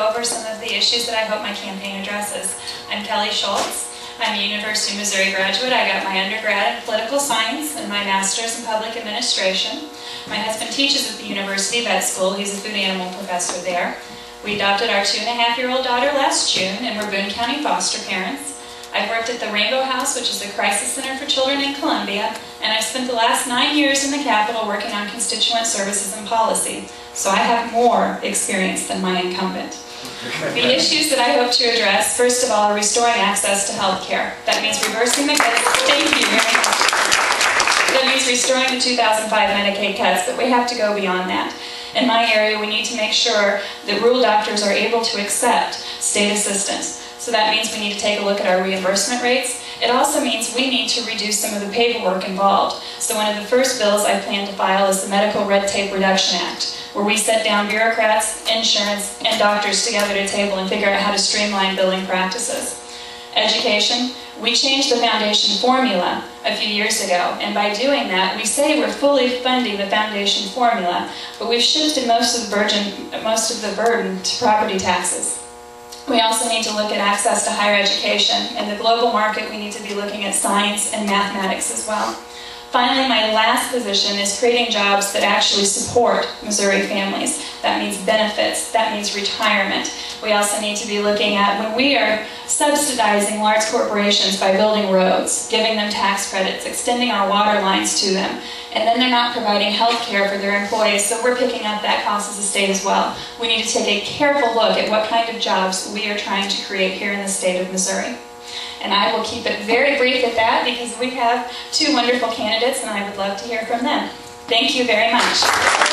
go over some of the issues that I hope my campaign addresses. I'm Kelly Shultz. I'm a University of Missouri graduate. I got my undergrad in political science and my master's in public administration. My husband teaches at the University Vet School. He's a food animal professor there. We adopted our 2.5-year-old daughter last June, and we're Boone County foster parents. I've worked at the Rainbow House, which is a crisis center for children in Columbia, and I've spent the last 9 years in the Capitol working on constituent services and policy. So I have more experience than my incumbent. The issues that I hope to address, first of all, are restoring access to health care. That means reversing the cuts. Thank you very much. That means restoring the 2005 Medicaid cuts, but we have to go beyond that. In my area, we need to make sure that rural doctors are able to accept state assistance. So that means we need to take a look at our reimbursement rates. It also means we need to reduce some of the paperwork involved. So one of the first bills I plan to file is the Medical Red Tape Reduction Act, where we set down bureaucrats, insurance, and doctors together at a table and figure out how to streamline billing practices. Education, we changed the foundation formula a few years ago, and by doing that, we say we're fully funding the foundation formula, but we've shifted most of the burden to property taxes. We also need to look at access to higher education. In the global market, we need to be looking at science and mathematics as well. Finally, my last position is creating jobs that actually support Missouri families. That means benefits, that means retirement. We also need to be looking at when we are subsidizing large corporations by building roads, giving them tax credits, extending our water lines to them, and then they're not providing health care for their employees, so we're picking up that cost as a state as well. We need to take a careful look at what kind of jobs we are trying to create here in the state of Missouri. And I will keep it very brief at that because we have two wonderful candidates and I would love to hear from them. Thank you very much.